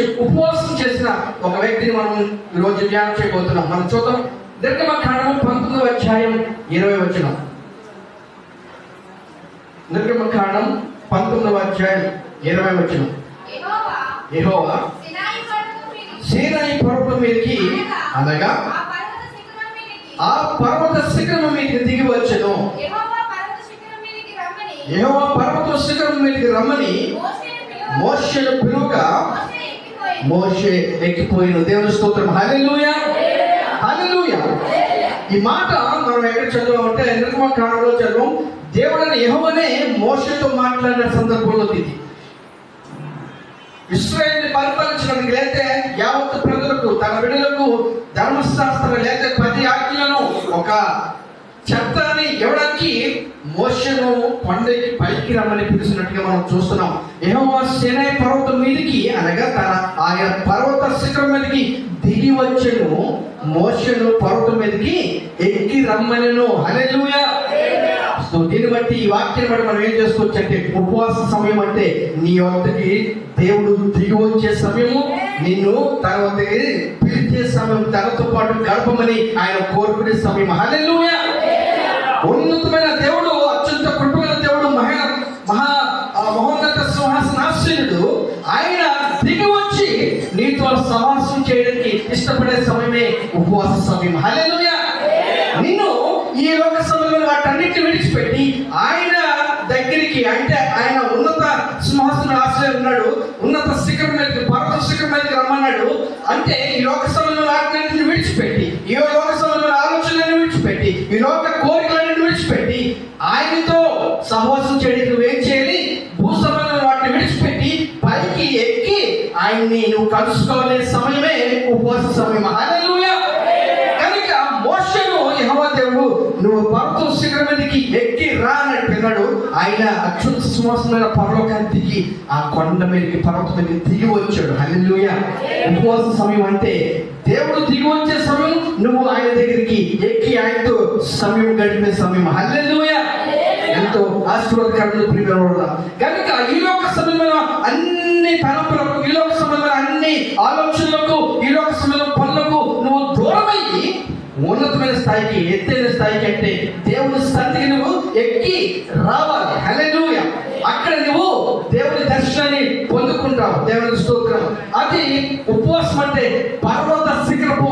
ఉపవాసం చేసిన ఒక వ్యక్తిని మనం ఈరోజు ధ్యానం చేయబోతున్నాం. మనం చూద్దాం నిర్గమకాండము 19వ అధ్యాయం 20వ వచనం. నిర్గమకాండం 19వ అధ్యాయం 20వ వచనం. యెహోవా సీనాయి పర్వతం మీదకి అనగా ఆ పర్వత శిఖరం మీదకి దిగి వచ్చెను. యెహోవా పర్వత శిఖరం మీదకి రమ్మని మోషేను పిలువగా మోషే ఎక్కిపోయిన. దేవుని స్తోత్రం. హల్లెలూయా, హల్లెలూయా. ఈ మాట మనం ఎక్కడ చదివామంటే నిర్గమకాండంలో చదివాం. దేవుడైన యెహోవానే మోషేతో మాట్లాడిన సందర్భంలో ఇది. ఇశ్రాయేలుని పరిపాలించడానికి లేకపోతే యావత్ ప్రజలకు తన బిడ్డలకు ధర్మశాస్త్రం లేకపోతే 10 ఆజ్ఞలను ఒక చట్టాన్ని ఇవ్వడానికి మోషేను కొండకి పైకి రమ్మని పిలిచినట్టుగా మనం చూస్తున్నాం. యెహోవా సీనాయి పర్వతం మీదకి అనగా ఆయన పర్వత శిఖరం మీదకి దిగి వచ్చెను. మోషేను పర్వతం మీదకి ఎక్కి రమ్మనెను. హల్లెలూయా. సో దీన్ని బట్టి ఈ వాక్యాన్ని బట్టి మనం ఏం చేసుకోవచ్చు అంటే ఉపవాస సమయం అంటే నీ వద్దకి దేవుడు దిగి వచ్చే సమయము, నిన్ను తన వద్దకి పిలిచే సమయం, తనతో పాటు గడపమని ఆయన కోరుకునే సమయం. హల్లెలూయా. ఉన్నతమైన దేవుడు, అత్యంత కృపమైన దేవుడు, మహోన్నత సింహాసనాసీనుడు ఆయన దిగి వచ్చి నీతో సహవాసం చేయడానికి ఇష్టపడే సమయమే ఉపవాస సమయం. హల్లెలూయా. నిన్ను ఈ లోక సమయంలో వాటన్నిటిని విడిచిపెట్టి ఆయన దగ్గరికి, అంటే ఆయన ఉన్నత సింహాసనం ఆశ్రయం ఉన్నాడు, ఉన్నత శిఖరం మీద పర్వత శిఖరం మీదకి రమ్మన్నాడు. అంటే ఈ లోక సమయంలో వాటిని విడిచిపెట్టి, ఈ లోక సమయంలో ఆలోచనలను విడిచిపెట్టి, ఈ లోక కోరికలను విడిచిపెట్టి ఆయనతో సహవాసం చేయడానికి నువ్వేం చేయాలి? భూసమయంలో వాటిని విడిచిపెట్టి పైకి ఎక్కి ఆయన్ని నువ్వు కలుసుకోవాలనే సమయమే ఉపవాస సమయం. హల్లెలూయా. కనుక మోషేను యెహోవా దేవుడు నువ్వు పర్వత శిఖరం మీదకి ఎక్కి రా అని పిన్నాడు. ఆయన అత్యున్నత సింహాసనమైన పరలోకాన్ని దిగి ఆ కొండ మీదకి పర్వతం మీదకి దిగి వచ్చాడు. హల్లెలూయా. ఉపవాస సమయం అంటే దేవుడు దిగి వచ్చే సమయం, నువ్వు ఆయన దగ్గరికి ఎక్కి ఆయనతో సమయం గడిపే సమయం. హల్లెలూయా. ఎంతో ఆశీర్వాదకరమైన ప్రియమైన కనుక ఈ లోక సమయంలో అన్ని తలంపులకు, ఈ లోక సమయంలో అన్ని ఆలోచనలకు, ఈ లోక సమయంలో పనులకు నువ్వు దూరమయ్యి ఉన్నతమైన స్థాయికి, ఎత్తైన స్థాయికి అంటే దేవుని సన్నిధికి నువ్వు ఎక్కి రావాలి. హల్లెలూయా. అక్కడ నువ్వు దేవుని దర్శనాన్ని పొందుకుంటావు. దేవుని స్తోత్రం. అది ఉపవాసం అంటే పర్వత శిఖరపు